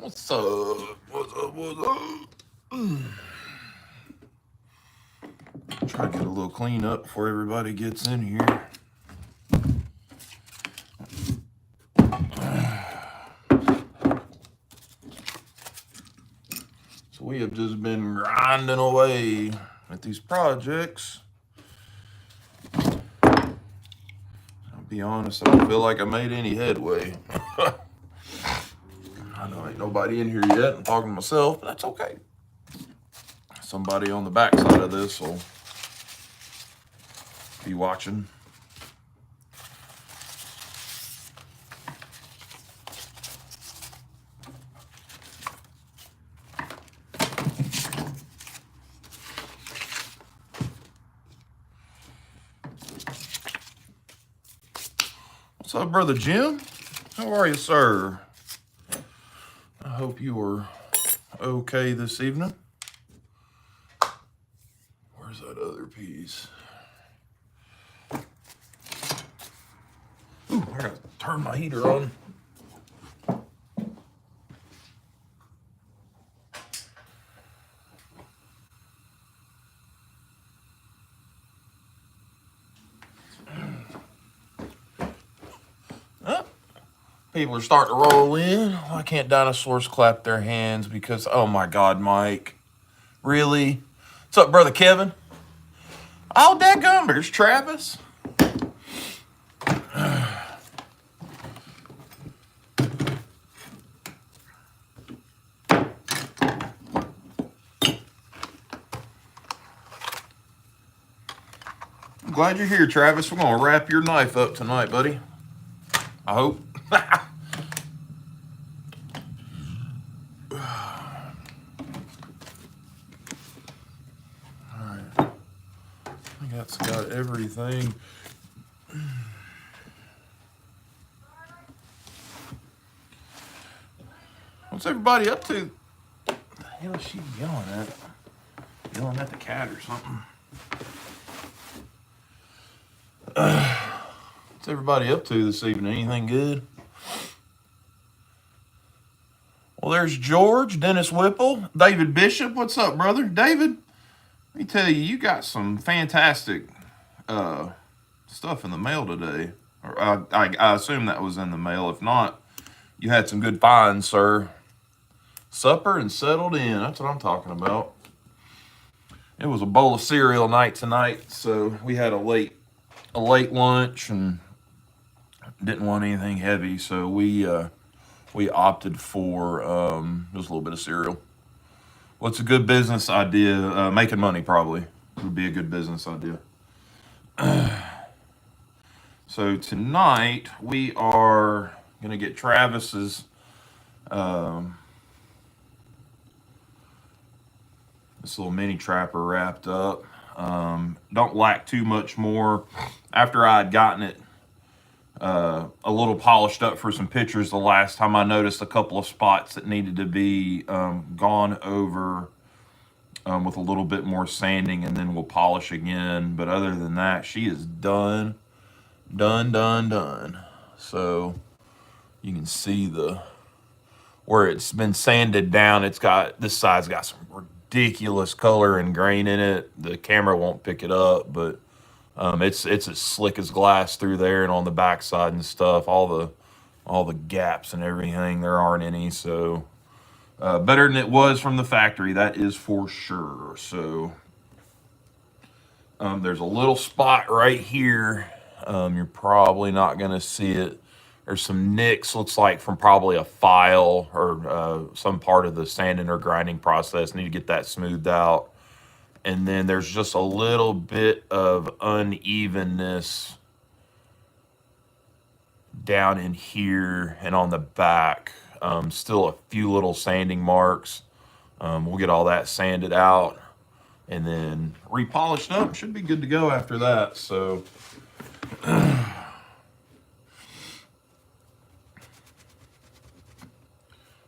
What's up? What's up? What's up? Try to get a little clean up before everybody gets in here. So we have just been grinding away at these projects. I'll be honest, I don't feel like I made any headway. I know ain't nobody in here yet. I'm talking to myself, but that's okay. Somebody on the back side of this will be watching. What's up, Brother Jim? How are you, sir? I hope you are okay this evening. Where's that other piece? Ooh, I gotta turn my heater on. People are starting to roll in. Why can't dinosaurs clap their hands? Because, oh my God, Mike. Really? What's up, Brother Kevin? Oh, dadgum, there's Travis. I'm glad you're here, Travis. We're going to wrap your knife up tonight, buddy. I hope. That's got everything. What's everybody up to? What the hell is she yelling at? Yelling at the cat or something. What's everybody up to this evening? Anything good? Well, there's George, Dennis Whipple, David Bishop. What's up, brother? David, let me tell you, you got some fantastic stuff in the mail today. Or I assume that was in the mail. If not, you had some good finds, sir. Supper and settled in. That's what I'm talking about. It was a bowl of cereal night tonight, so we had a late lunch and didn't want anything heavy, so we opted for just a little bit of cereal. What's a good business idea? Making money probably would be a good business idea. So tonight we are gonna get Travis's this little mini trapper wrapped up. Don't lack too much more. After I had gotten it a little polished up for some pictures the last time, I noticed a couple of spots that needed to be gone over with a little bit more sanding, and then we'll polish again. But other than that, she is done. So you can see where it's been sanded down. It's got, this side's got some ridiculous color and grain in it. The camera won't pick it up, but it's as slick as glass through there, and on the backside and stuff, all the gaps and everything, there aren't any. So better than it was from the factory, that is for sure. So there's a little spot right here. You're probably not going to see it. There's some nicks, looks like from probably a file or some part of the sanding or grinding process. Need to get that smoothed out. And then there's just a little bit of unevenness down in here and on the back. Still a few little sanding marks. We'll get all that sanded out and then repolished up. Should be good to go after that. So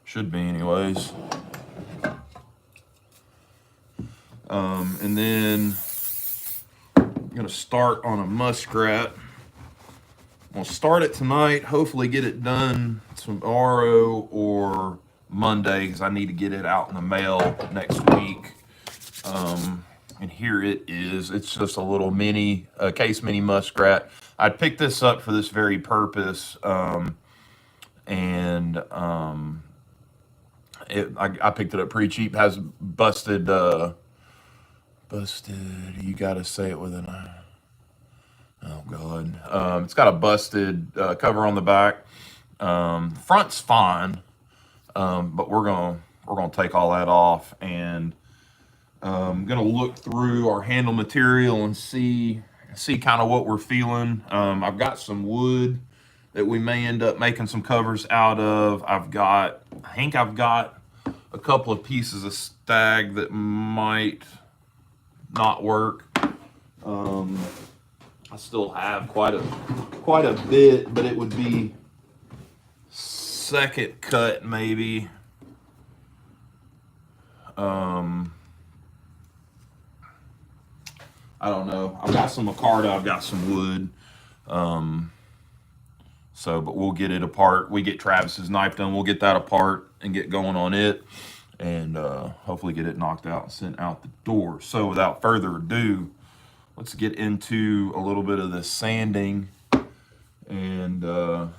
should be anyways. And then I'm gonna start on a muskrat. We'll start it tonight, hopefully get it done tomorrow or Monday because I need to get it out in the mail next week. And here it is. It's just a little mini, case mini muskrat. I picked this up for this very purpose. I picked it up pretty cheap. Has busted, you gotta say it with an oh god. It's got a busted cover on the back. Front's fine, but we're gonna take all that off, and I'm gonna look through our handle material and see kind of what we're feeling. I've got some wood that we may end up making some covers out of. I think I've got a couple of pieces of stag that might not work. I still have quite a bit, but it would be second cut maybe. I don't know. I've got some micarta, I've got some wood. But we'll get it apart. We get Travis's knife done. We'll get that apart and get going on it, and hopefully get it knocked out and sent out the door. So without further ado, let's get into a little bit of this sanding, and we'll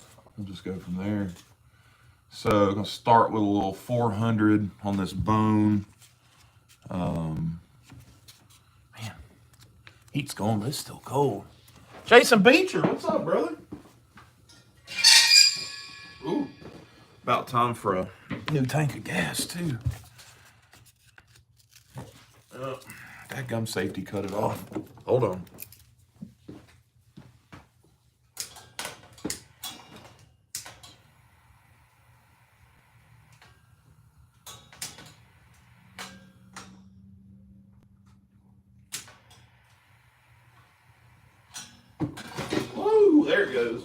just go from there. So I'm gonna start with a little 400 on this bone. Man, heat's going, but it's still cold. Jason Beecher, what's up, brother? Ooh, about time for a new tank of gas too. That gum safety cut it off. Hold on. Whoa, there it goes.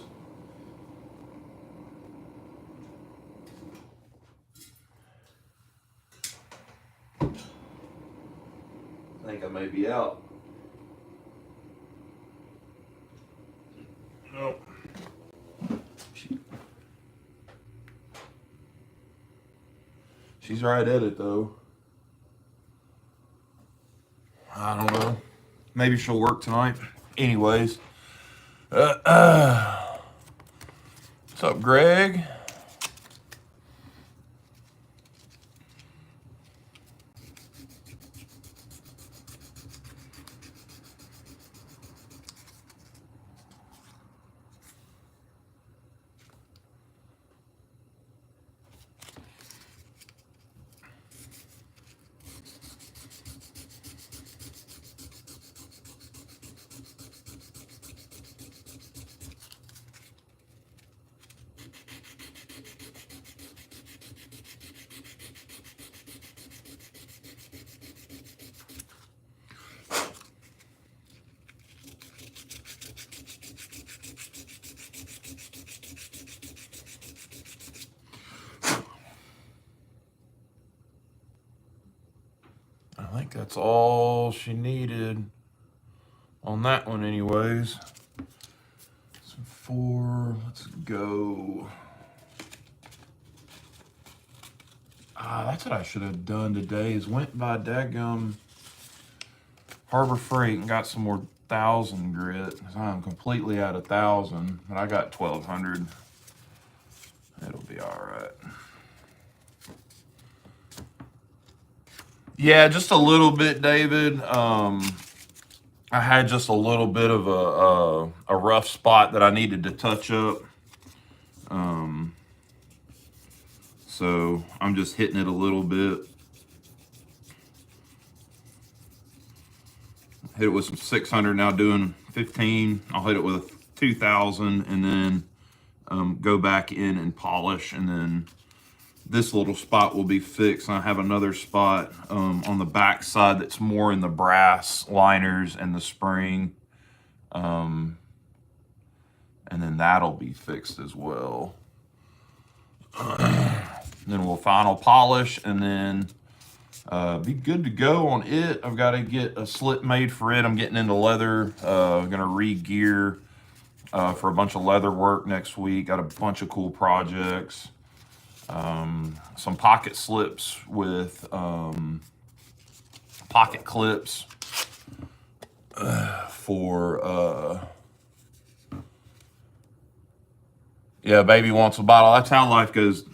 I think I may be out. Nope. She's right at it though. I don't know. Maybe she'll work tonight. Anyways. What's up, Greg? I think that's all she needed on that one anyways. So 4, let's go. That's what I should have done today, is went by daggum Harbor Freight and got some more 1,000 grit. I'm completely out of 1,000, but I got 1,200. It'll be all right. Yeah, just a little bit, David. I had just a little bit of a rough spot that I needed to touch up. So I'm just hitting it a little bit. Hit it with some 600, now doing 15. I'll hit it with a 2,000 and then go back in and polish, and then this little spot will be fixed. And I have another spot on the back side that's more in the brass liners and the spring. And then that'll be fixed as well. Then we'll final polish and then be good to go on it. I've got to get a slit made for it. I'm getting into leather. I'm going to re-gear for a bunch of leather work next week. Got a bunch of cool projects. some pocket slips with pocket clips for yeah, baby wants a bottle. That's how life goes.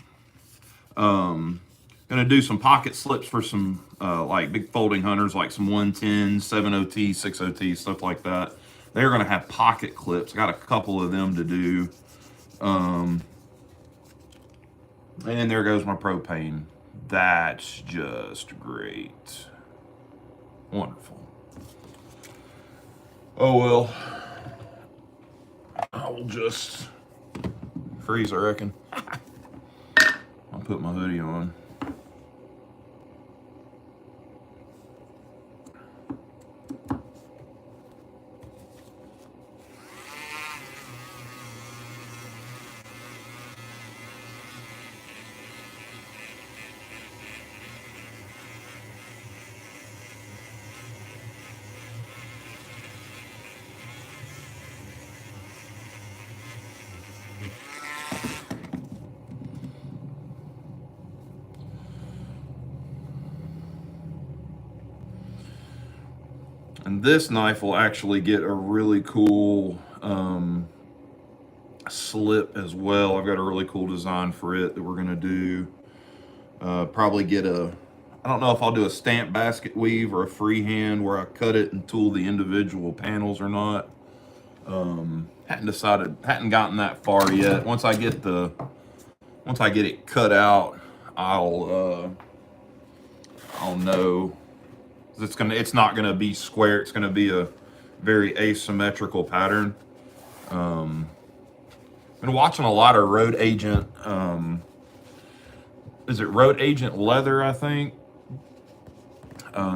Gonna do some pocket slips for some like big folding hunters, like some 110, 7OT, 6OT, stuff like that. They're gonna have pocket clips. I got a couple of them to do. And there goes my propane. That's just great. Wonderful. Oh well. I will just freeze, I reckon. I'll put my hoodie on. And this knife will actually get a really cool slip as well. I've got a really cool design for it that we're gonna do. Probably get I don't know if I'll do a stamp basket weave or a freehand where I cut it and tool the individual panels or not. Hadn't decided, hadn't gotten that far yet. Once I get it cut out, I'll know. It's not gonna be square. It's gonna be a very asymmetrical pattern. Been watching a lot of Road Agent. Is it Road Agent Leather? I think.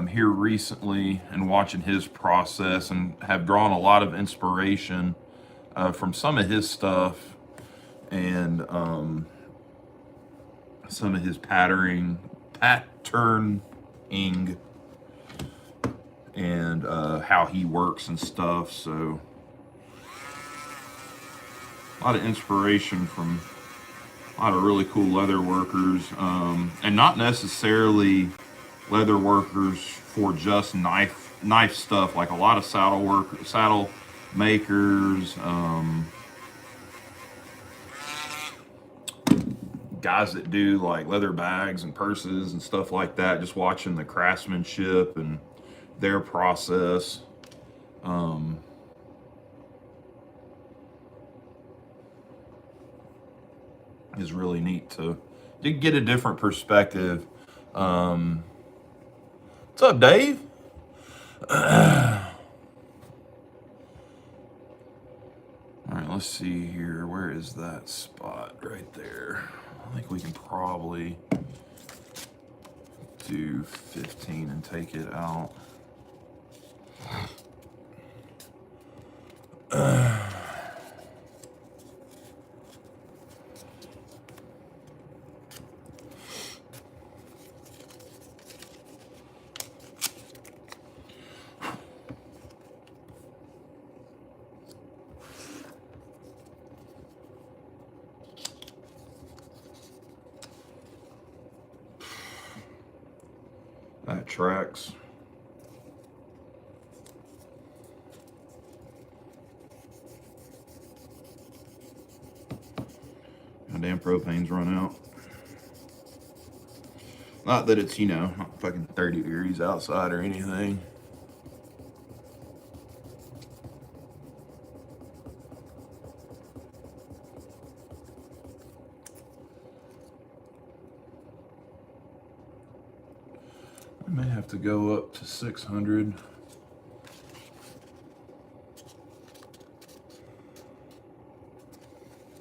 Here recently, and watching his process, and have drawn a lot of inspiration from some of his stuff, and some of his patterning, and how he works and stuff. So a lot of inspiration from a lot of really cool leather workers, and not necessarily leather workers for just knife stuff. Like a lot of saddle makers, guys that do like leather bags and purses and stuff like that. Just watching the craftsmanship and their process. Is really neat to get a different perspective. What's up, Dave? All right, let's see here. Where is that spot? Right there. I think we can probably do 15 and take it out. That tracks. My damn propane's run out. Not that it's, not fucking 30 degrees outside or anything. I may have to go up to 600.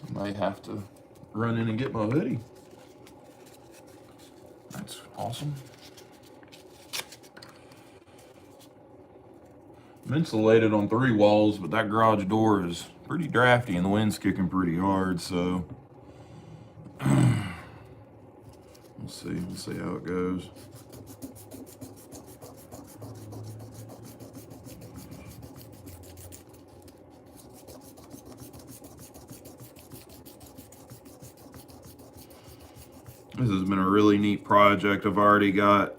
I might have to run in and get my hoodie. That's awesome. I'm insulated on 3 walls, but that garage door is pretty drafty and the wind's kicking pretty hard, so we'll see how it goes. This has been a really neat project. I've already got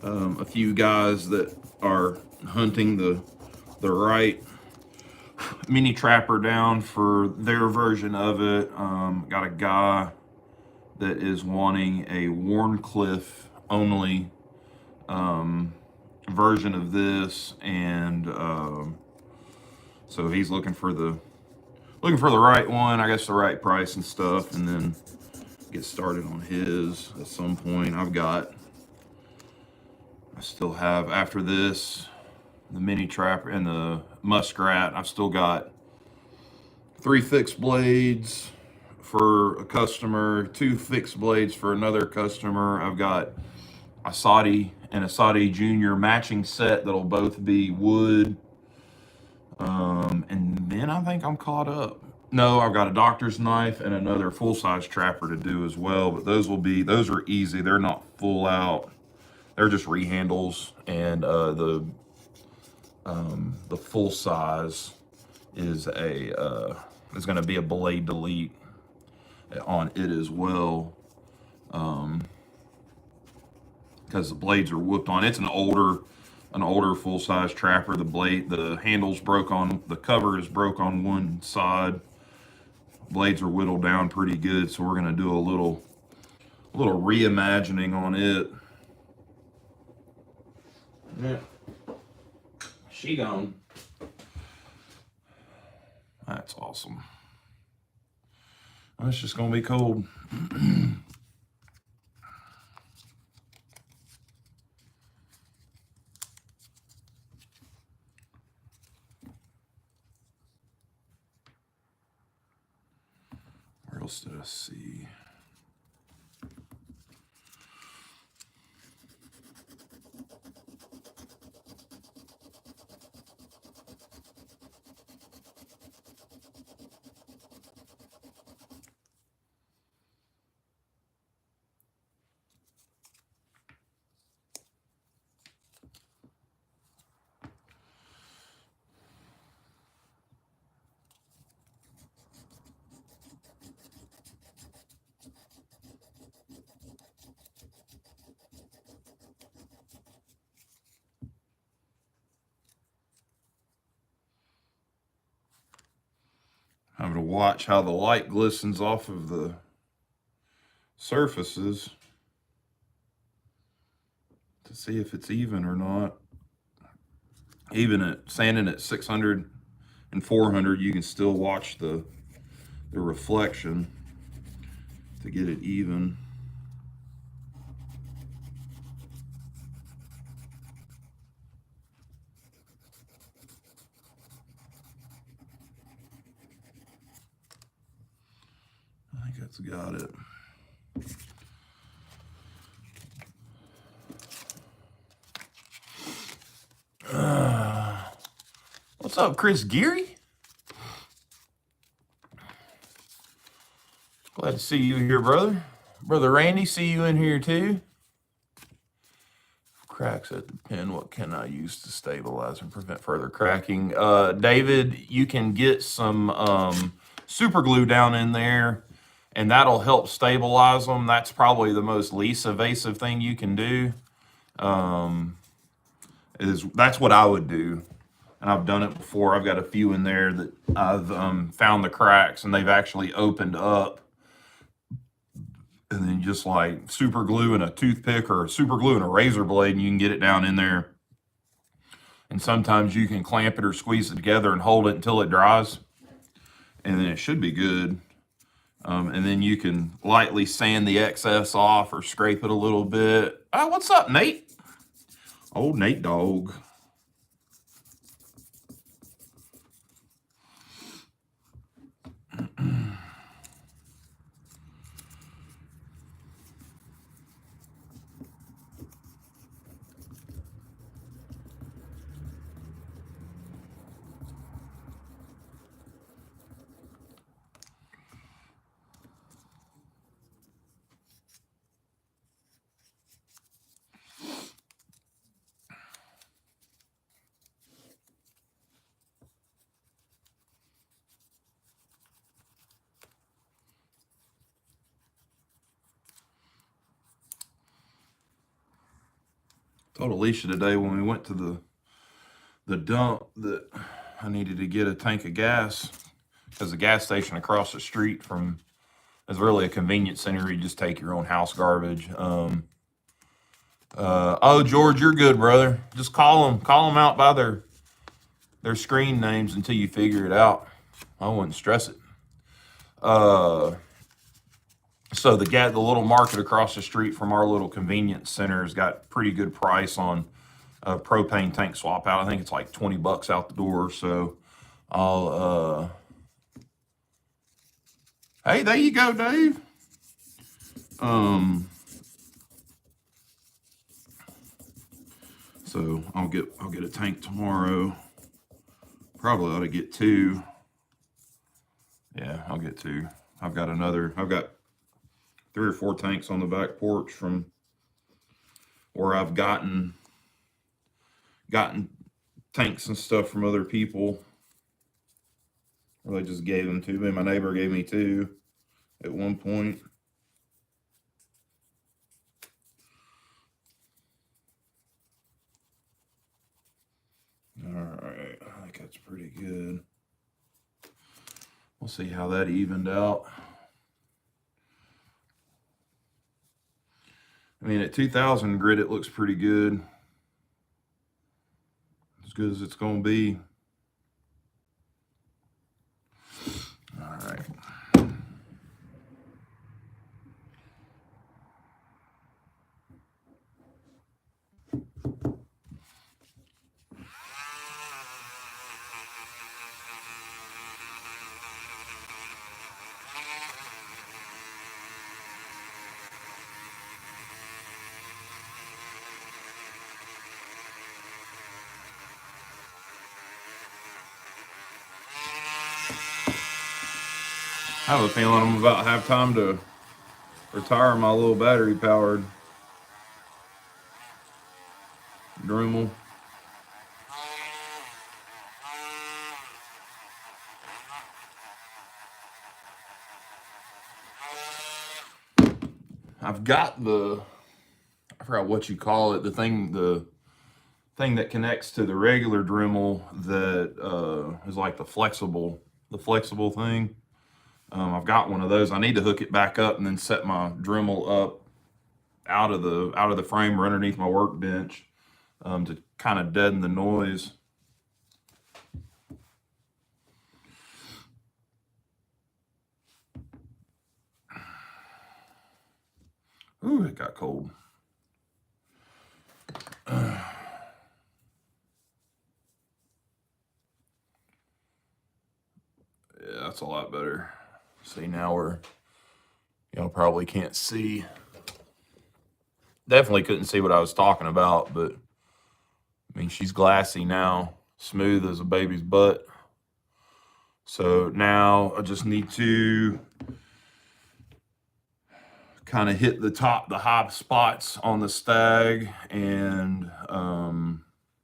a few guys that are hunting the right mini trapper down for their version of it. Got a guy that is wanting a Warncliffe only version of this, and so he's looking for the right one, I guess, the right price and stuff, and then get started on his at some point. I still have, after this, the mini trapper and the Muskrat. I've still got 3 fixed blades for a customer, 2 fixed blades for another customer. I've got a Saudi and a Saudi Junior matching set that'll both be wood. And then I think I'm caught up. No, I've got a doctor's knife and another full-size trapper to do as well, but those are easy. They're not full out. They're just rehandles, and the full size is going to be a blade delete on it as well, because the blades are whooped on. It's an older full-size trapper. The handle's broke on, the cover is broke on one side. Blades are whittled down pretty good, so we're going to do a little reimagining on it. Yeah, she gone. That's awesome. It's just gonna be cold. Where else did I see? I'm going to watch how the light glistens off of the surfaces to see if it's even or not. Even at sanding at 600 and 400, you can still watch the reflection to get it even. I think that's got it. What's up, Chris Geary? Glad to see you here, brother. Brother Randy, see you in here too. Cracks at the pin. What can I use to stabilize and prevent further cracking? David, you can get some super glue down in there, and that'll help stabilize them. That's probably the most least evasive thing you can do. That's what I would do, and I've done it before. I've got a few in there that I've found the cracks, and they've actually opened up. And then just like super glue and a toothpick or super glue and a razor blade, and you can get it down in there. And sometimes you can clamp it or squeeze it together and hold it until it dries, and then it should be good. And then you can lightly sand the excess off or scrape it a little bit. Oh, what's up, Nate? Old Nate dog. Told Alicia today when we went to the dump that I needed to get a tank of gas because the gas station across the street from is really a convenience center. You just take your own house garbage. Oh, George, you're good, brother. Just call them out by their screen names until you figure it out. I wouldn't stress it. So the little market across the street from our little convenience center has got pretty good price on a propane tank swap out. I think it's like $20 out the door. So I'll hey, there you go, Dave. So I'll get a tank tomorrow. Probably ought to get 2. Yeah, I'll get 2. I've got 3 or 4 tanks on the back porch from where I've gotten tanks and stuff from other people. Or they just gave them to me. My neighbor gave me 2 at one point. All right, I think that's pretty good. We'll see how that evened out. I mean, at 2,000 grit, it looks pretty good. As good as it's going to be. All right. I have a feeling I'm about to have time to retire my little battery-powered Dremel. I've got I forgot what you call it, the thing that connects to the regular Dremel that is like the flexible thing. I've got one of those. I need to hook it back up and then set my Dremel up out of the frame or underneath my workbench to kind of deaden the noise. Ooh, it got cold. Yeah, that's a lot better. See, now y'all probably can't see. Definitely couldn't see what I was talking about, but I mean, she's glassy now, smooth as a baby's butt. So now I just need to kind of hit the high spots on the stag, and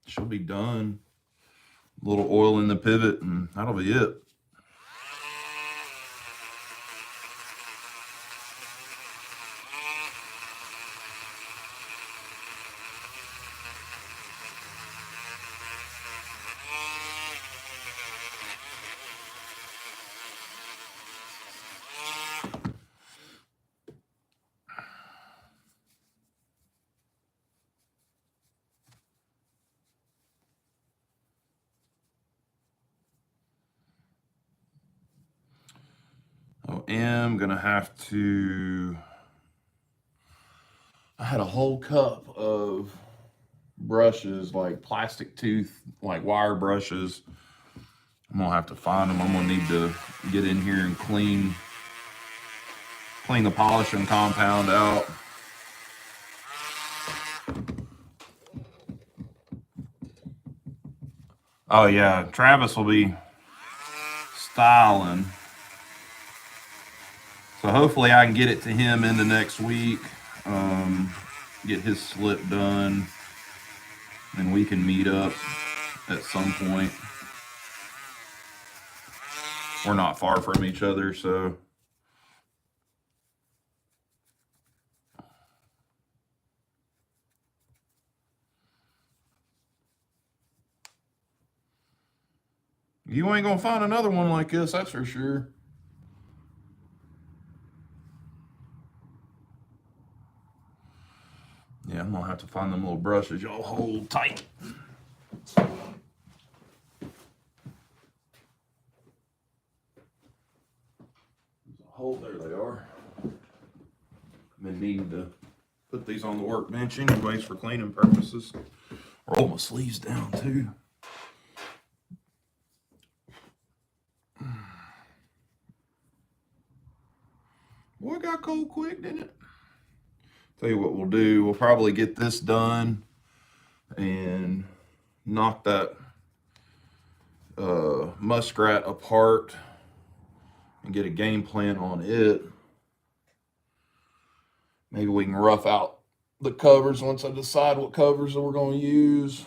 she'll be done. A little oil in the pivot, and that'll be it. I am gonna have to. I had a whole cup of brushes, like plastic tooth, like wire brushes. I'm gonna have to find them. I'm gonna need to get in here and clean the polishing compound out. Oh yeah, Travis will be styling. So hopefully I can get it to him into next week. Get his slip done, and we can meet up at some point. We're not far from each other, so. You ain't gonna find another one like this, that's for sure. Yeah, I'm gonna have to find them little brushes y'all hold tight. There's a hole, there they are. I've been needing to put these on the workbench anyways for cleaning purposes. Roll my sleeves down too. Boy, it got cold quick, didn't it? Tell you what we'll do, we'll probably get this done and knock that muskrat apart and get a game plan on it. Maybe we can rough out the covers once I decide what covers that we're going to use.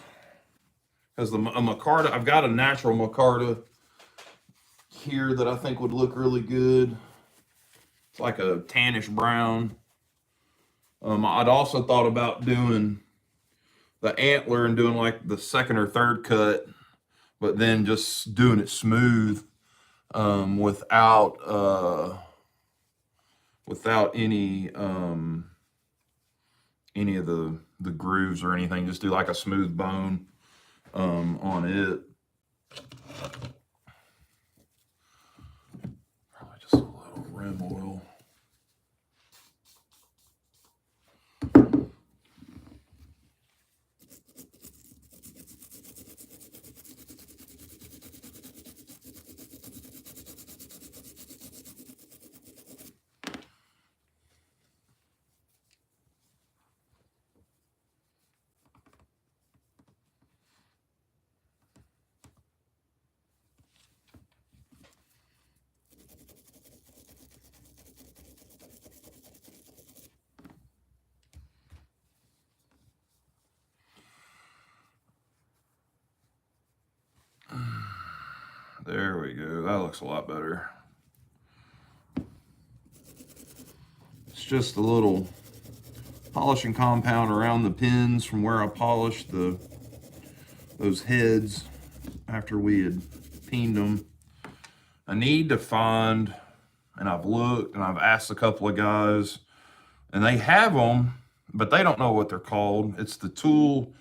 Because the micarta, I've got a natural micarta here that I think would look really good. It's like a tannish brown. I'd also thought about doing the antler and doing like the second or third cut, but then just doing it smooth without any of the grooves or anything. Just do like a smooth bone on it. Probably just a little rim oil. There we go. That looks a lot better. It's just a little polishing compound around the pins from where I polished those heads after we had peened them. I need to find, and I've looked and I've asked a couple of guys, and they have them, but they don't know what they're called. It's the tool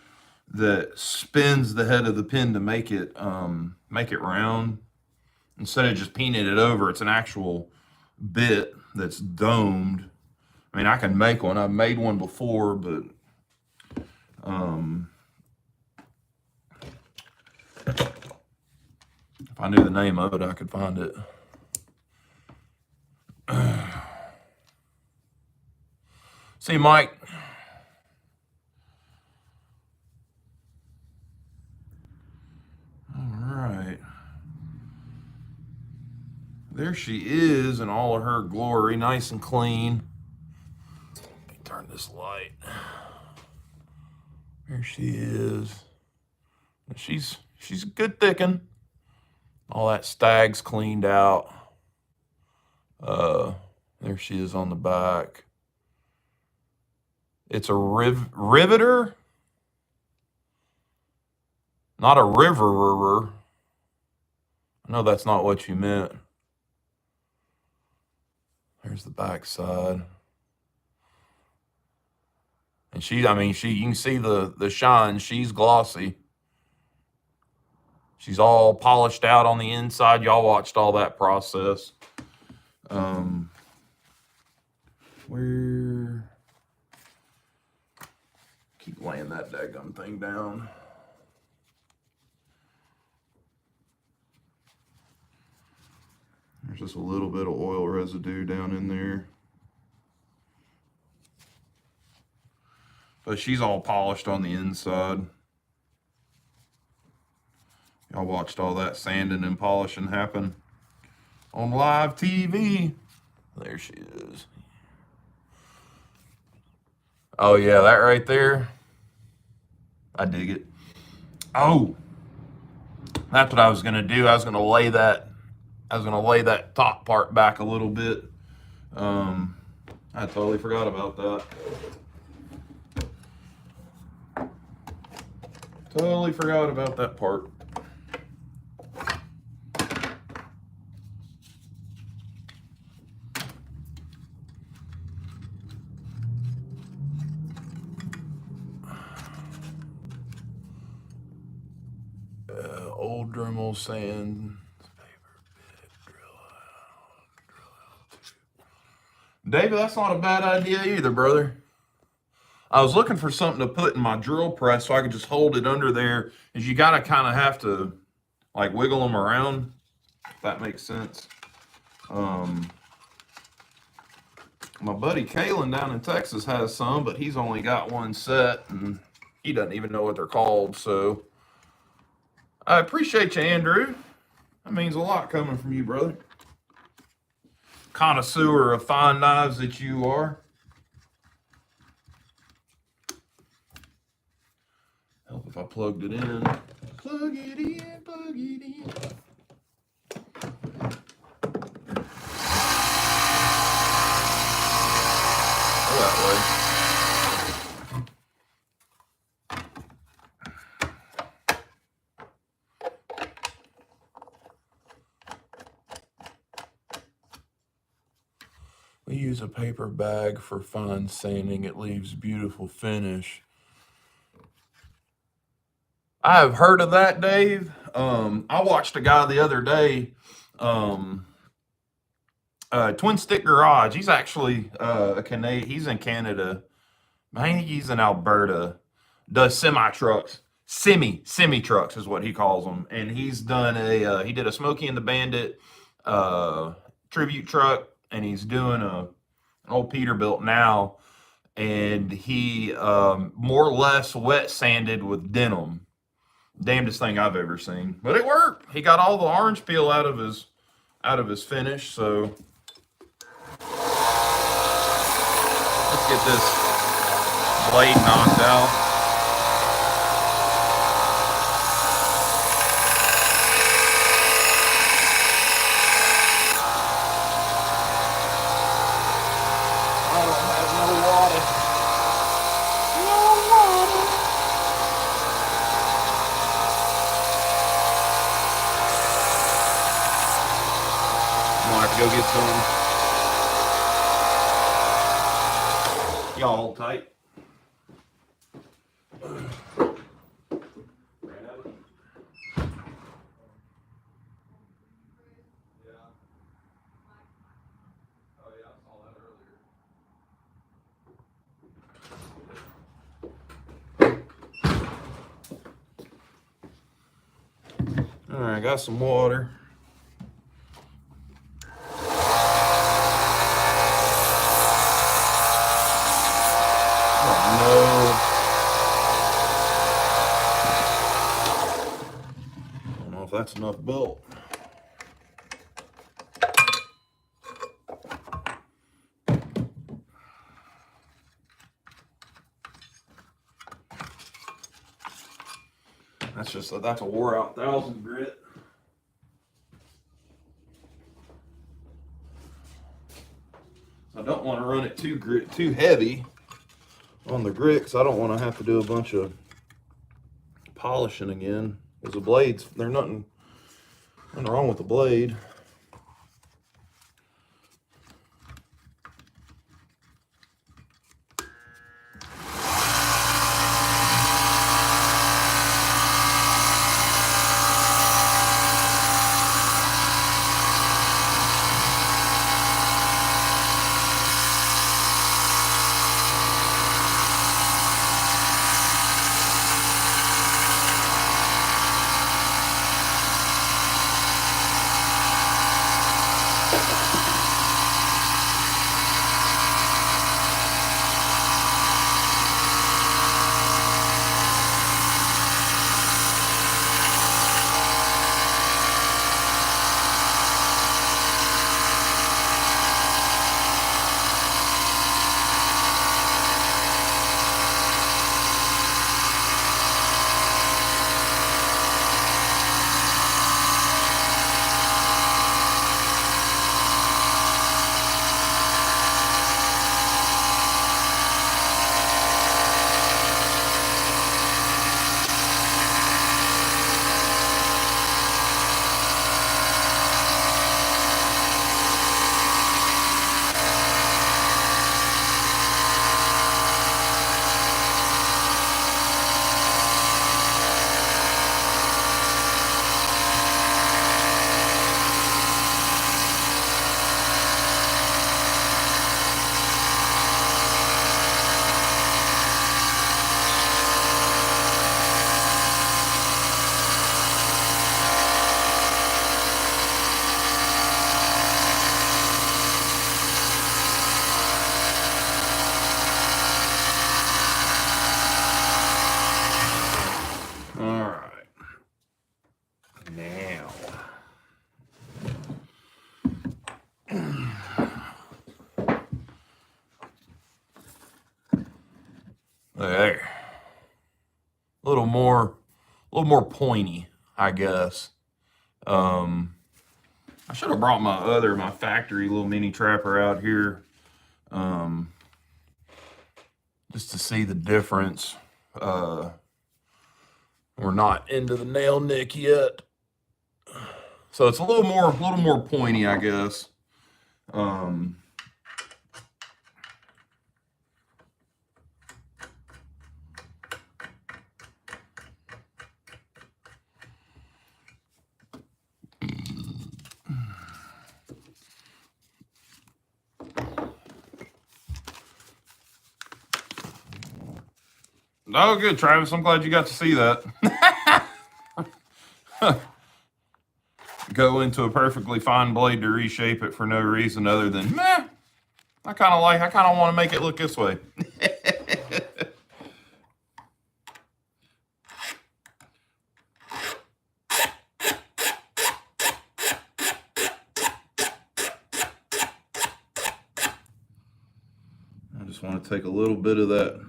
that spins the head of the pin to make it round. Instead of just peening it over, it's an actual bit that's domed. I mean, I can make one. I've made one before, but if I knew the name of it, I could find it. See, Mike. All right. There she is in all of her glory, nice and clean. Let me turn this light. There she is. She's a good thickin'. All that stag's cleaned out. There she is on the back. It's a riveter, not a riverer. I know that's not what you meant. There's the back side. And you can see the shine. She's glossy. She's all polished out on the inside. Y'all watched all that process. Keep laying that daggum thing down. There's just a little bit of oil residue down in there. But she's all polished on the inside. Y'all watched all that sanding and polishing happen on live TV. There she is. Oh yeah, that right there. I dig it. Oh, that's what I was gonna do. I was gonna lay that top part back a little bit. I totally forgot about that. Totally forgot about that part. old Dremel sand. David, that's not a bad idea either, brother. I was looking for something to put in my drill press so I could just hold it under there. Is you gotta kind of have to like wiggle them around, if that makes sense. My buddy Kalen down in Texas has some, but he's only got one set and he doesn't even know what they're called. So I appreciate you, Andrew. That means a lot coming from you, brother. Connoisseur of fine knives that you are. Help if I plugged it in. Plug it in, plug it in. Go that way. We use a paper bag for fine sanding. It leaves beautiful finish. I have heard of that, Dave. I watched a guy the other day, Twin Stick Garage. He's actually a Canadian. He's in Canada. I think he's in Alberta. Does semi trucks. Semi trucks is what he calls them. And he's done he did a Smokey and the Bandit tribute truck, and he's doing an old Peterbilt now. And he more or less wet sanded with denim. Damnedest thing I've ever seen, but it worked. He got all the orange peel out of his finish. So let's get this blade knocked out. I don't have no water. No water. I'm gonna have to go get some. Y'all hold tight. All right, I got some water. Oh no. I don't know if that's enough belt. That's a wore out 1000 grit. I don't want to run it too heavy on the grit, because I don't want to have to do a bunch of polishing again. Because the blades, there's nothing wrong with the blade. Now. There. A little more pointy, I guess. I should have brought my factory little mini trapper out here, just to see the difference. We're not into the nail nick yet, so it's a little more pointy, I guess. Oh, good, Travis. I'm glad you got to see that. Go into a perfectly fine blade to reshape it for no reason other than, meh, I kind of want to make it look this way. I just want to take a little bit of that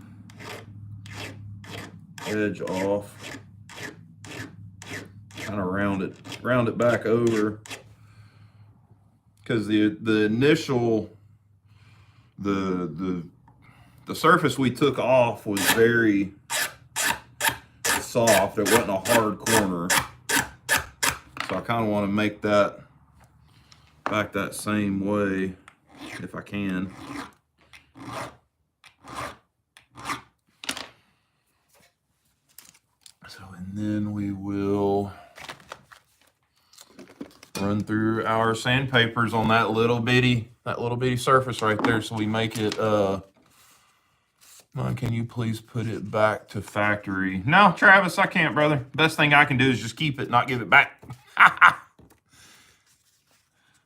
edge off, kind of round it back over, because the initial the surface we took off was very soft. It wasn't a hard corner, so I kind of want to make that back that same way if I can. So, and then we will run through our sandpapers on that little bitty surface right there, so we make it. Can you please put it back to factory? No, Travis, I can't, brother. Best thing I can do is just keep it, not give it back.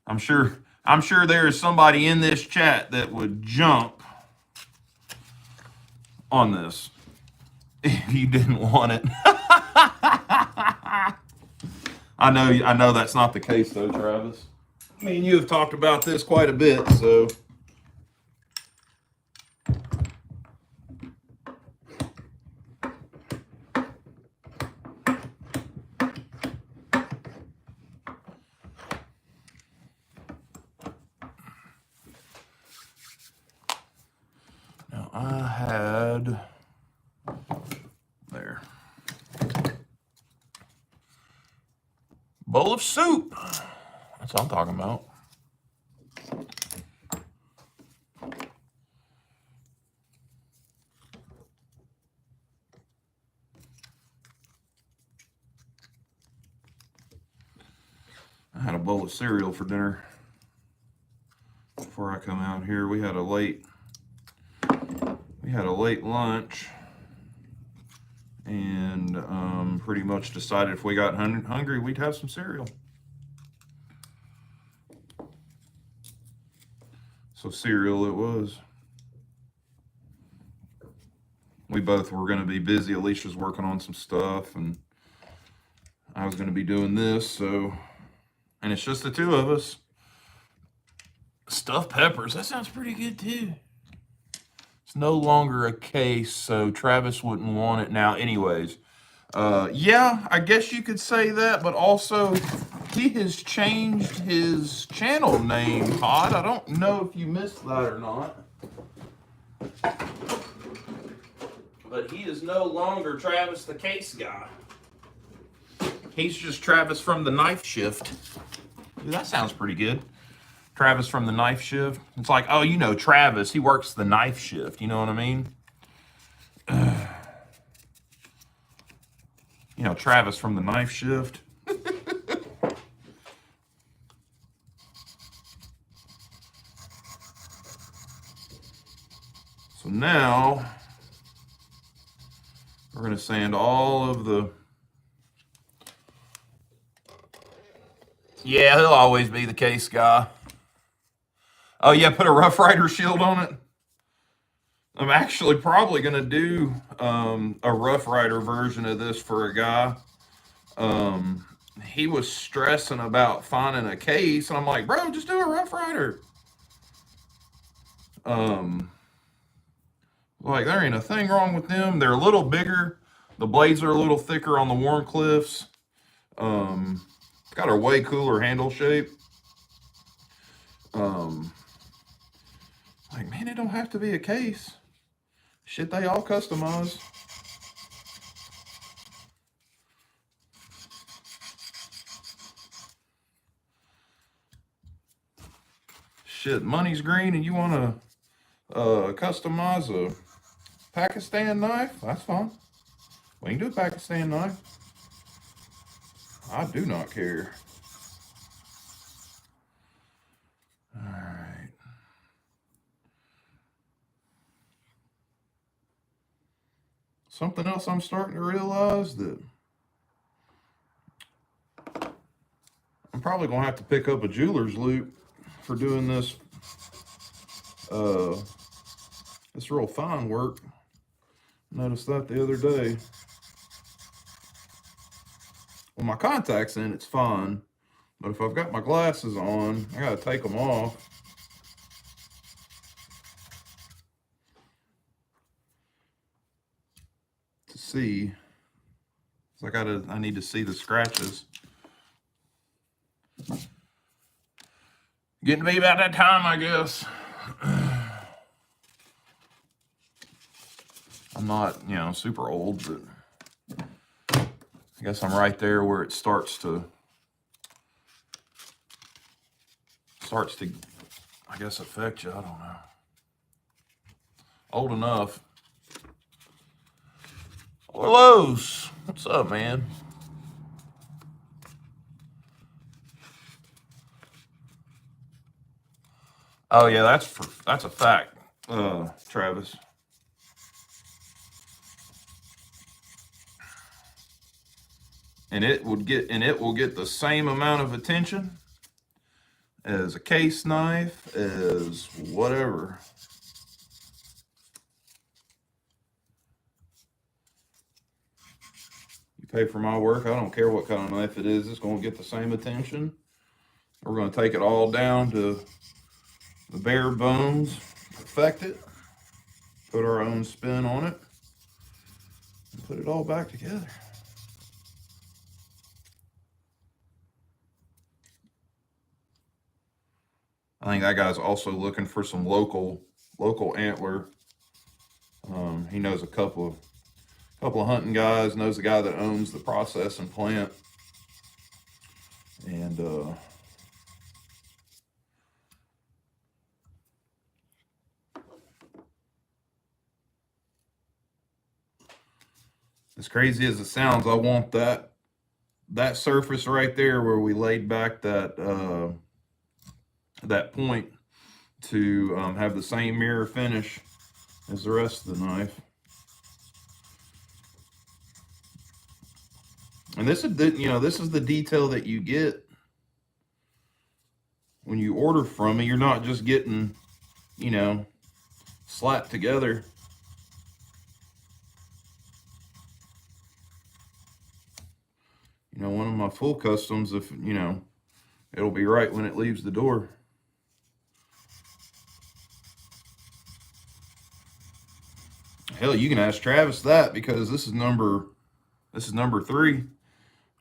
I'm sure there is somebody in this chat that would jump on this if you didn't want it. I know that's not the case though, Travis. I mean, you have talked about this quite a bit, so. Now I had there. Bowl of soup. That's what I'm talking about. I had a bowl of cereal for dinner before I come out here. We had a late lunch, and pretty much decided if we got hungry, we'd have some cereal. So cereal it was. We both were going to be busy. Alicia's working on some stuff, and I was going to be doing this, so, and it's just the two of us. Stuffed peppers, that sounds pretty good too. It's no longer a case, so Travis wouldn't want it now anyways. Yeah, I guess you could say that, but also he has changed his channel name, Todd. I don't know if you missed that or not. But he is no longer Travis the Case Guy. He's just Travis from the Knife Shift. Dude, that sounds pretty good. Travis from the Knife Shift. It's like, oh, you know, Travis, he works the Knife Shift. You know what I mean? You know, Travis from the Knife Shift. So now we're going to sand all of the... Yeah, he'll always be the Case Guy. Oh, yeah, put a Rough Rider shield on it. I'm actually probably going to do a Rough Rider version of this for a guy. he was stressing about finding a case, and I'm like, bro, just do a Rough Rider. Like, there ain't a thing wrong with them. They're a little bigger. The blades are a little thicker on the Warncliffs. Got a way cooler handle shape. Like, man, it don't have to be a case. Shit, they all customize. Shit, money's green and you want to customize a Pakistan knife? That's fine. We can do a Pakistan knife. I do not care. All right. Something else I'm starting to realize that I'm probably going to have to pick up a jeweler's loop for doing this this real fine work. Noticed that the other day. When my contacts in, it's fine. But if I've got my glasses on, I got to take them off. To see. So I need to see the scratches. Getting to be about that time, I guess. I'm not, super old, but I guess I'm right there where it starts to, I guess, affect you. I don't know. Old enough. Orlos, what's up, man? Oh yeah, that's a fact, Travis. And it will get the same amount of attention as a case knife, as whatever. You pay for my work, I don't care what kind of knife it is, it's going to get the same attention. We're going to take it all down to the bare bones, perfect it, put our own spin on it, and put it all back together. I think that guy's also looking for some local antler. He knows a couple of hunting guys, knows the guy that owns the processing plant. And as crazy as it sounds, I want that surface right there where we laid back that point to have the same mirror finish as the rest of the knife. And this is the detail that you get when you order from me. You're not just getting, slapped together. One of my full customs, if it'll be right when it leaves the door. Hell, you can ask Travis that, because this is number 3.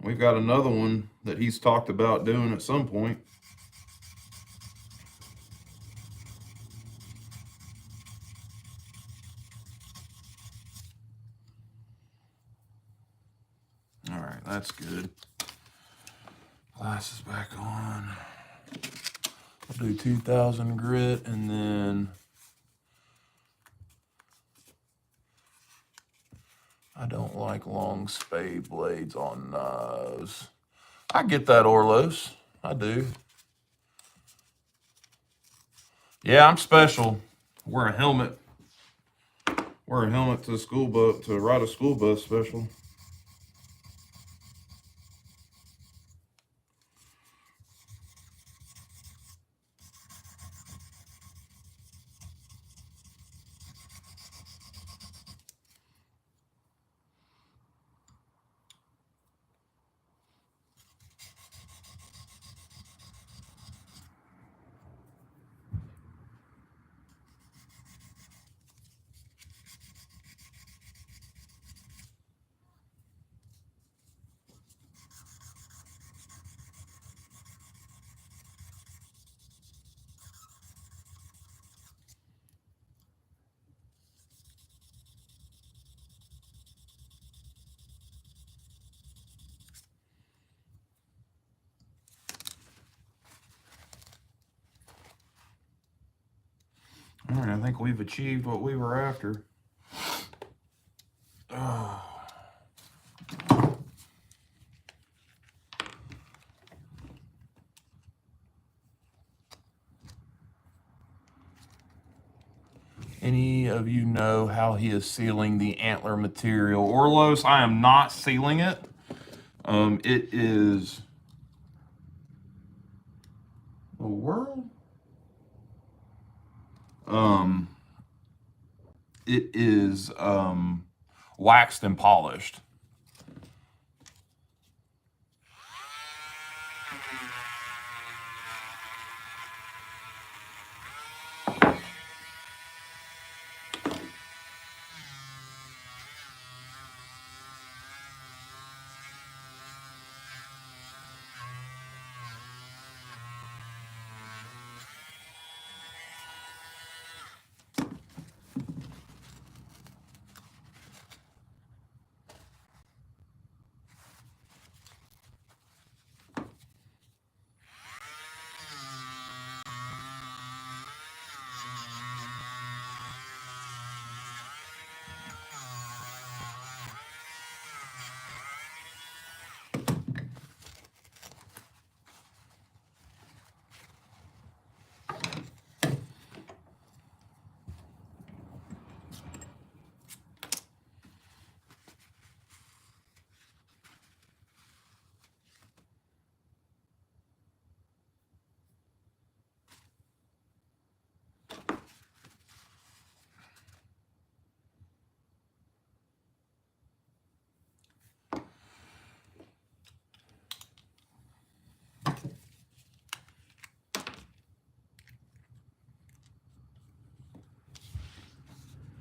We've got another one that he's talked about doing at some point. All right, that's good. Glasses back on. I'll do 2000 grit, and then I don't like long spade blades on knives. I get that, Orlos. I do. Yeah, I'm special. Wear a helmet. Wear a helmet to the school bus, to ride a school bus special. right, I think we've achieved what we were after. Oh. Any of you know how he is sealing the antler material? Orlos, I am not sealing it. It is the world. It is waxed and polished.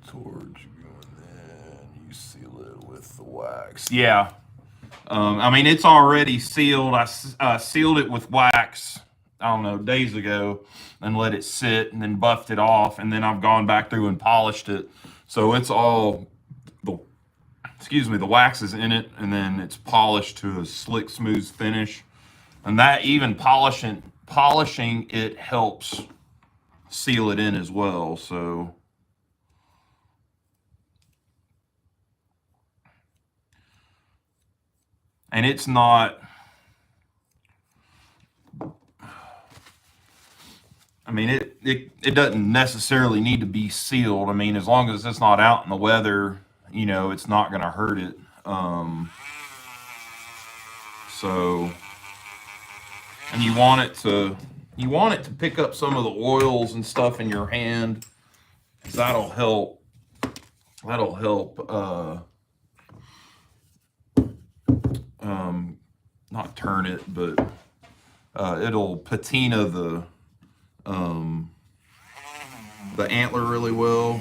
Towards you, and then you seal it with the wax. Yeah. I mean, it's already sealed. I sealed it with wax, I don't know, days ago, and let it sit and then buffed it off. And then I've gone back through and polished it. So it's all, the wax is in it, and then it's polished to a slick, smooth finish. And that even polishing it helps seal it in as well. So. And it's not, I mean, it doesn't necessarily need to be sealed. I mean, as long as it's not out in the weather, you know, it's not going to hurt it. So, and you want it to pick up some of the oils and stuff in your hand. That'll help. Not turn it, but it'll patina the antler really well.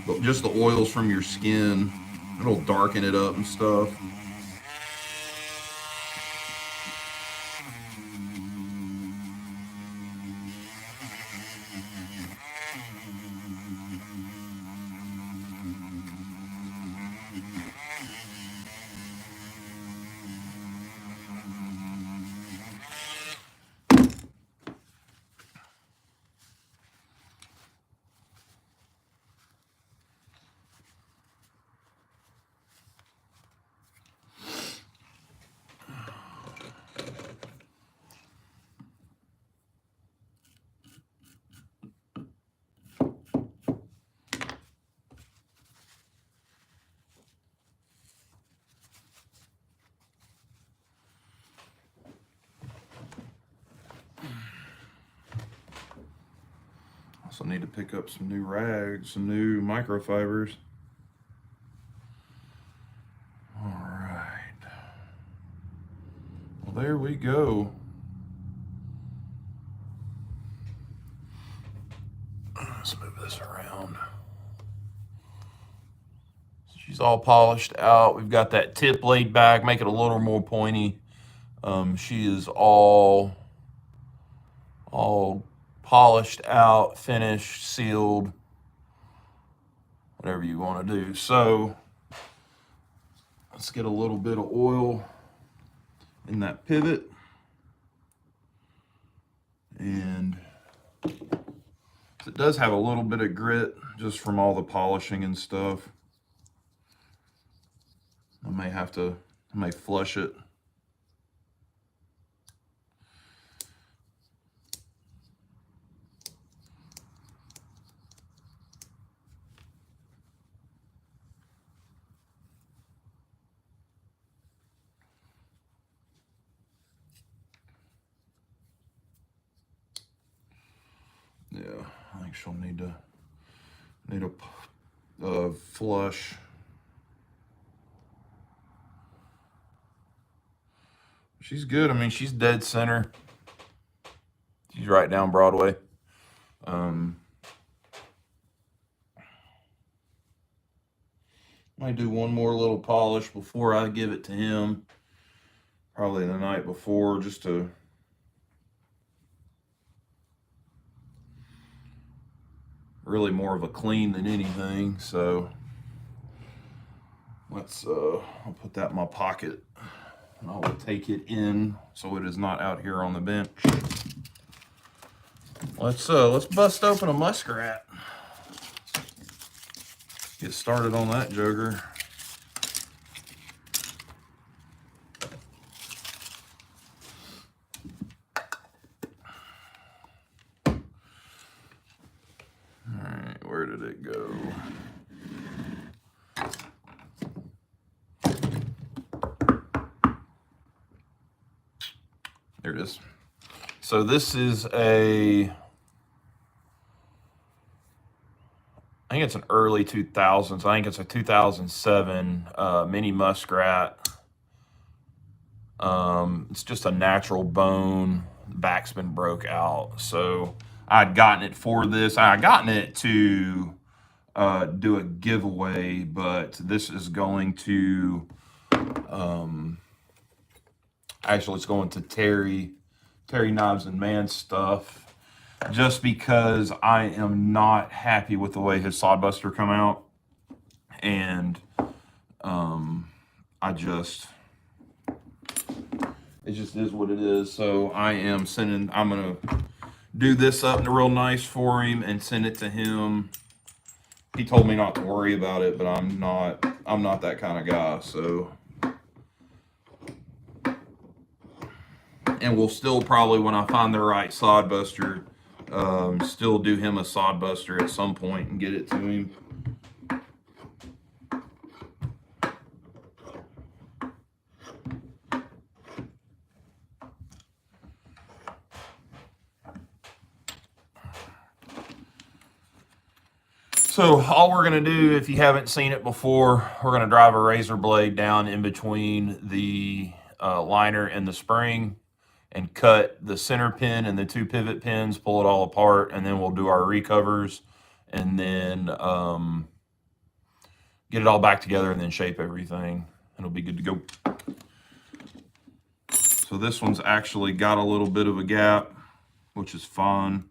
But just the oils from your skin, it'll darken it up and stuff. Also need to pick up some new rags, some new microfibers. All right. Well, there we go. Let's move this around. She's all polished out. We've got that tip laid back, make it a little more pointy. She is all polished out, finished, sealed, whatever you want to do. So let's get a little bit of oil in that pivot. And It does have a little bit of grit just from all the polishing and stuff. I may flush it. Yeah, I think she'll need a flush. She's good. I mean, she's dead center. She's right down Broadway. Might do one more little polish before I give it to him. Probably the night before, just to really more of a clean than anything. So let's I'll put that in my pocket and I will take it in so it is not out here on the bench. Let's bust open a muskrat. Get started on that joker. All right, where did it go? There it is. So this is I think it's an early 2000s. I think it's a 2007 mini muskrat. It's just a natural bone. The back's been broke out. So I'd gotten it for this. I had gotten it to do a giveaway, but this is going to actually it's going to Terry Knobs and Man Stuff, just because I am not happy with the way his sodbuster come out, and it just is what it is. So I'm gonna do this up real nice for him and send it to him. He told me not to worry about it, but I'm not that kind of guy. So, and we'll still probably, when I find the right sodbuster, still do him a sodbuster at some point and get it to him. So all we're going to do, if you haven't seen it before, we're going to drive a razor blade down in between the liner and the spring and cut the center pin and the two pivot pins, pull it all apart, and then we'll do our recovers and then get it all back together and then shape everything. It'll be good to go. So this one's actually got a little bit of a gap, which is fine.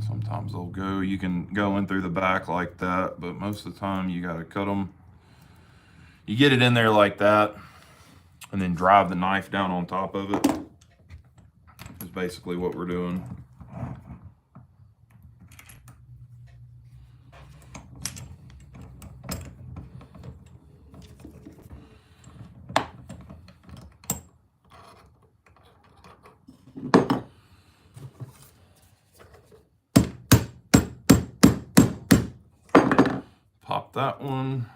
Sometimes they'll go, you can go in through the back like that, but most of the time you got to cut them. You get it in there like that and then drive the knife down on top of it is basically what we're doing. Pop that one.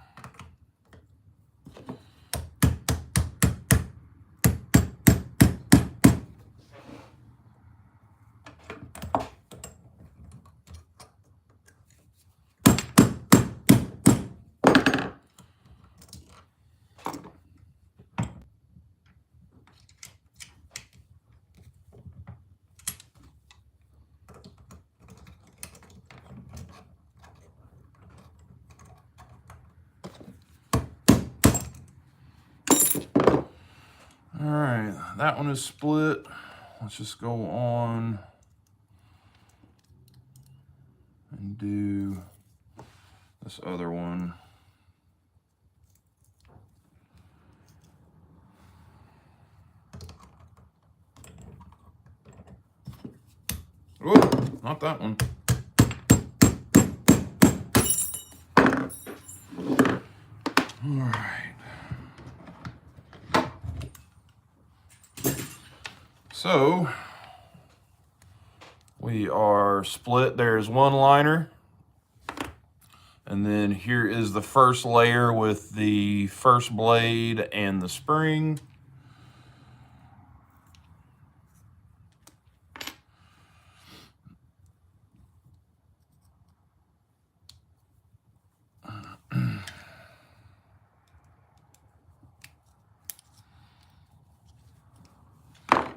that one is split. Let's just go on and do this other one. Whoa, not that one. All right. So we are split. There's one liner. And then here is the first layer with the first blade and the spring.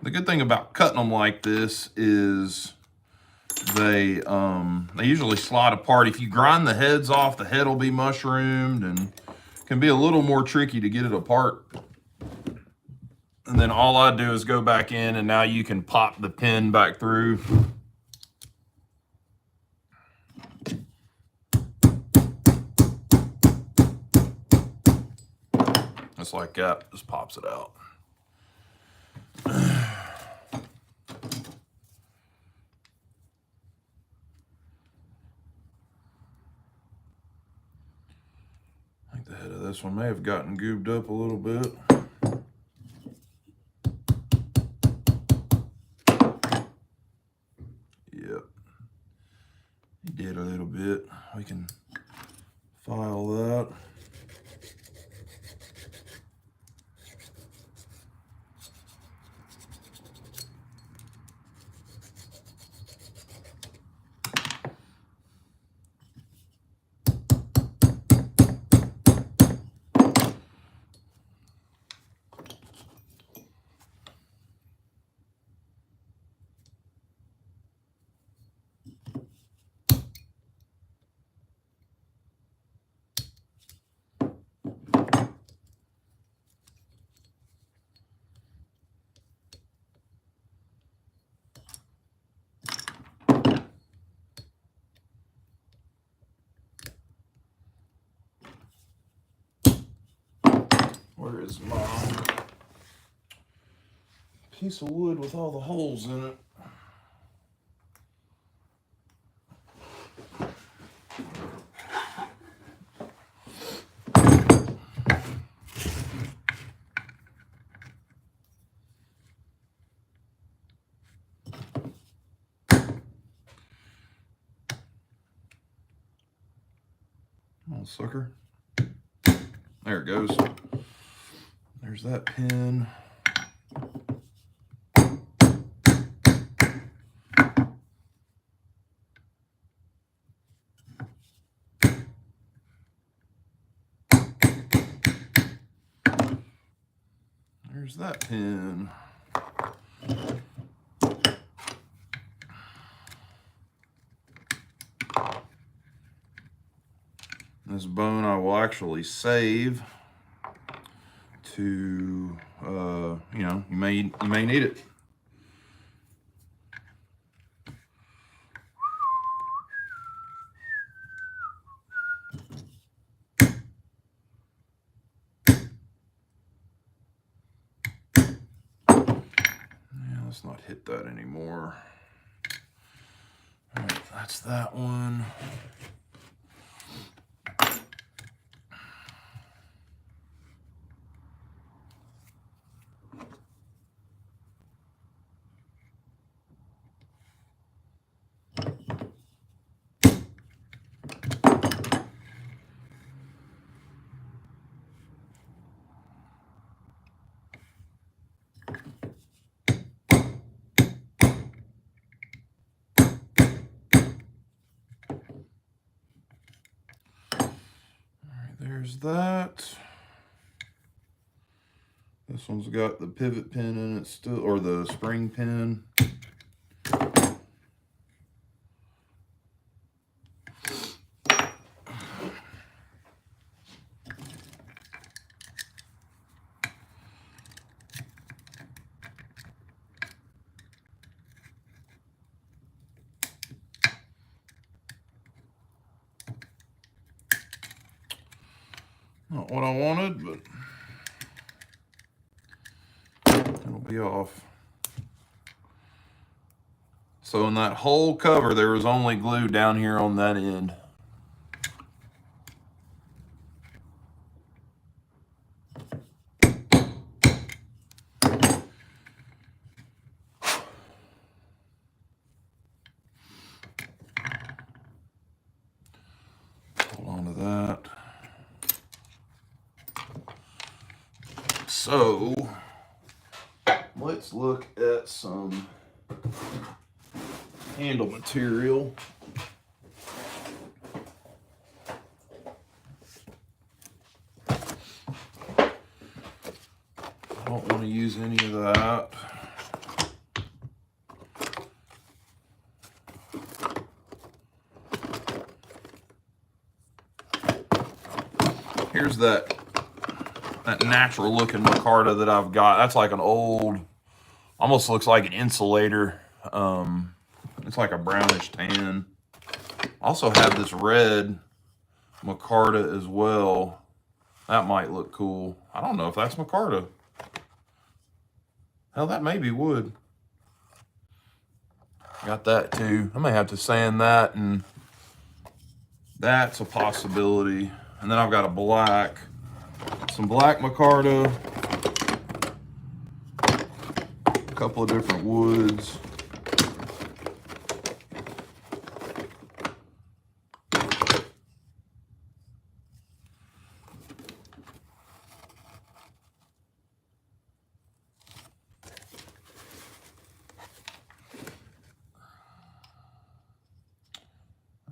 The good thing about cutting them like this is they usually slide apart. If you grind the heads off, the head will be mushroomed and can be a little more tricky to get it apart. And then all I do is go back in, and now you can pop the pin back through. Just like that, just pops it out. I think the head of this one may have gotten goobed up a little bit. Yep, he did a little bit. We can file that. Where is my piece of wood with all the holes in it? Come on, sucker. There it goes. There's that pin. There's that pin. This bone I will actually save to, you know, you may need it. Yeah, let's not hit that anymore. All right, that's that one. There's that. This one's got the pivot pin in it still, or the spring pin. Not what I wanted, but it'll be off. So in that whole cover, there was only glue down here on that end. Hold on to that. So let's look at some handle material. I don't want to use any of that. Here's that natural looking micarta that I've got. That's like an old, almost looks like an insulator. It's like a brownish tan. I also have this red micarta as well. That might look cool. I don't know if that's micarta. Hell, that may be wood. Got that too. I may have to sand that, and that's a possibility. And then I've got a black, some black micarta, a couple of different woods.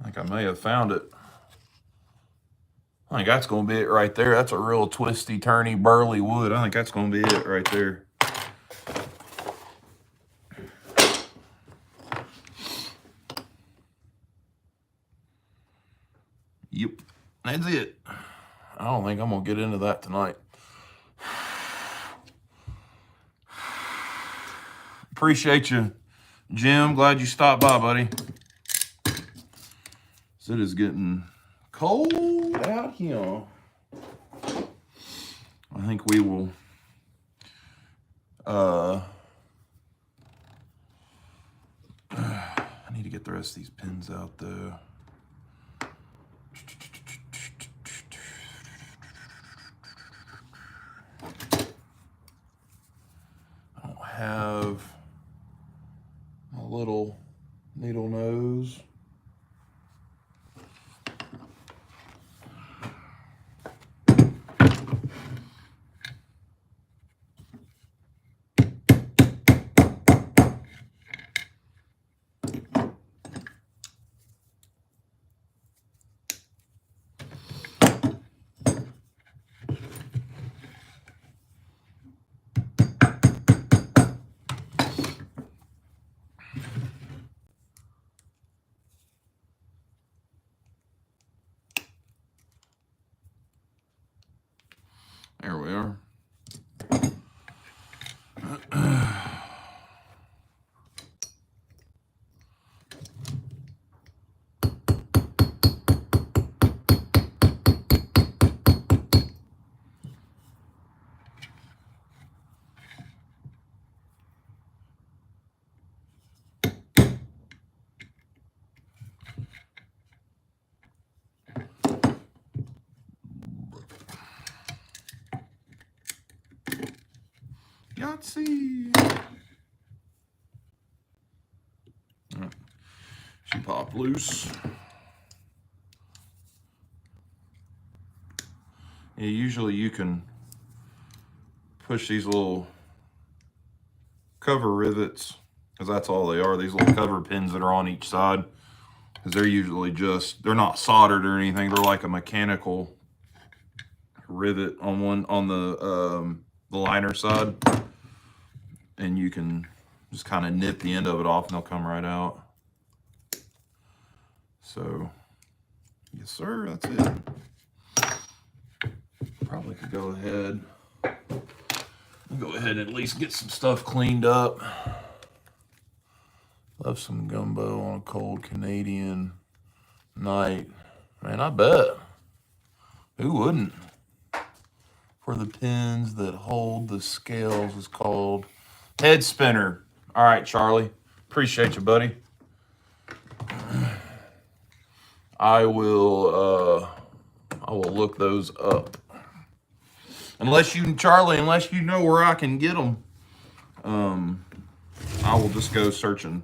I think I may have found it. I think that's going to be it right there. That's a real twisty, turny, burly wood. I think that's going to be it right there. Yep, that's it. I don't think I'm going to get into that tonight. Appreciate you, Jim. Glad you stopped by, buddy. So it is getting cold out here. I think we will I need to get the rest of these pins out though. I don't have my little needle nose. There we are. Yahtzee. Right. She popped loose. Yeah, usually you can push these little cover rivets, because that's all they are, these little cover pins that are on each side, because they're usually just, they're not soldered or anything, they're like a mechanical rivet on one, on the liner side, and you can just kind of nip the end of it off and they'll come right out. So yes sir, that's it. Probably could go ahead and at least get some stuff cleaned up. Love some gumbo on a cold Canadian night. Man, I bet. Who wouldn't? for the pins that hold the scales is called head spinner. All right, Charlie. Appreciate you, buddy. I will look those up. Unless you, Charlie, unless you know where I can get them, I will just go searching.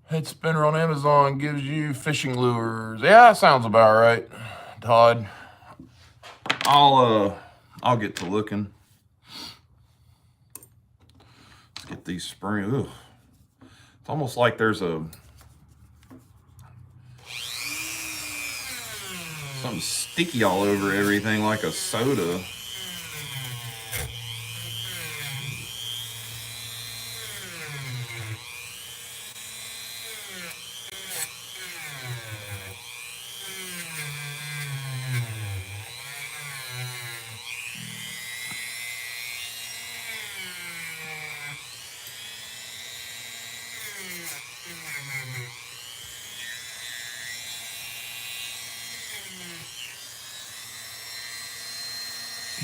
Head spinner on Amazon gives you fishing lures. Yeah, that sounds about right, Todd. I'll get to looking. Let's get these springs. Ugh. It's almost like there's something sticky all over everything, like a soda.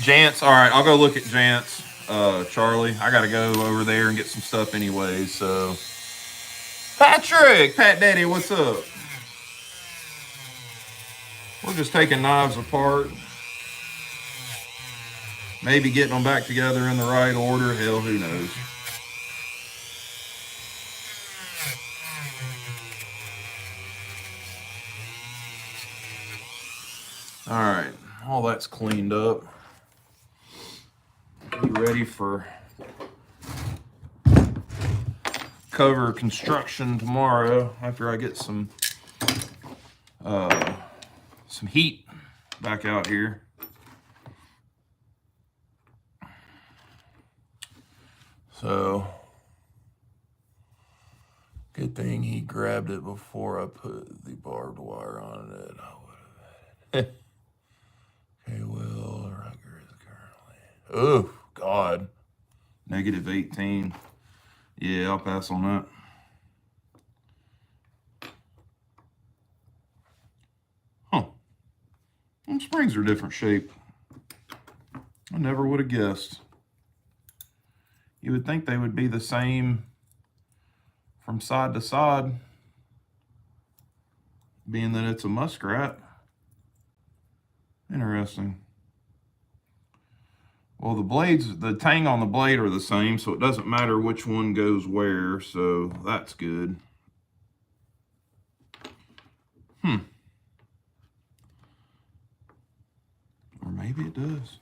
Jant's, all right, I'll go look at Jant's, Charlie. I got to go over there and get some stuff anyway, so. Patrick, Pat Daddy, what's up? We're just taking knives apart. Maybe getting them back together in the right order. Hell, who knows? All right, all that's cleaned up. Be ready for cover construction tomorrow after I get some heat back out here. So good thing he grabbed it before I put the barbed wire on it. I would have. Okay, well, Rucker is currently. Oh God, -18. Yeah, I'll pass on that. Huh. Them springs are different shape. I never would have guessed. You would think they would be the same from side to side, being that it's a muskrat. Interesting. Well, the blades, the tang on the blade are the same, so it doesn't matter which one goes where, so that's good. Or maybe it does.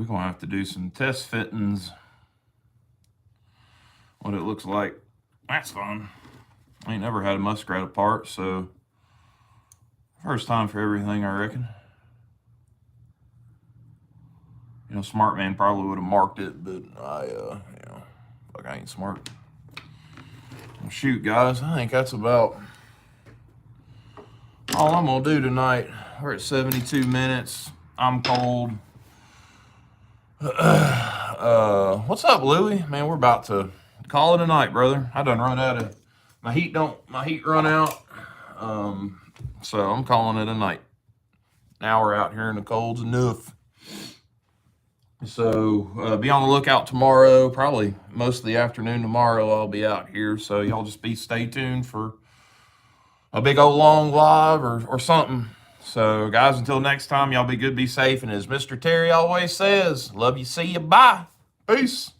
we're going to have to do some test fittings. What it looks like. That's fun. I ain't never had a muskrat apart, so first time for everything, I reckon. You know, smart man probably would have marked it, but fuck, I ain't smart. Well, shoot, guys, I think that's about all I'm gonna do tonight. We're at 72 minutes. I'm cold. What's up, Louie? Man, we're about to call it a night, brother. I done run out of my heat. My heat run out. So I'm calling it a night. Now we're out here in the cold's enough. So be on the lookout tomorrow. Probably most of the afternoon tomorrow I'll be out here. So y'all just stay tuned for a big old long live or something. So guys, until next time, y'all be good, be safe. And as Mr. Terry always says, love you, see you, bye. Peace.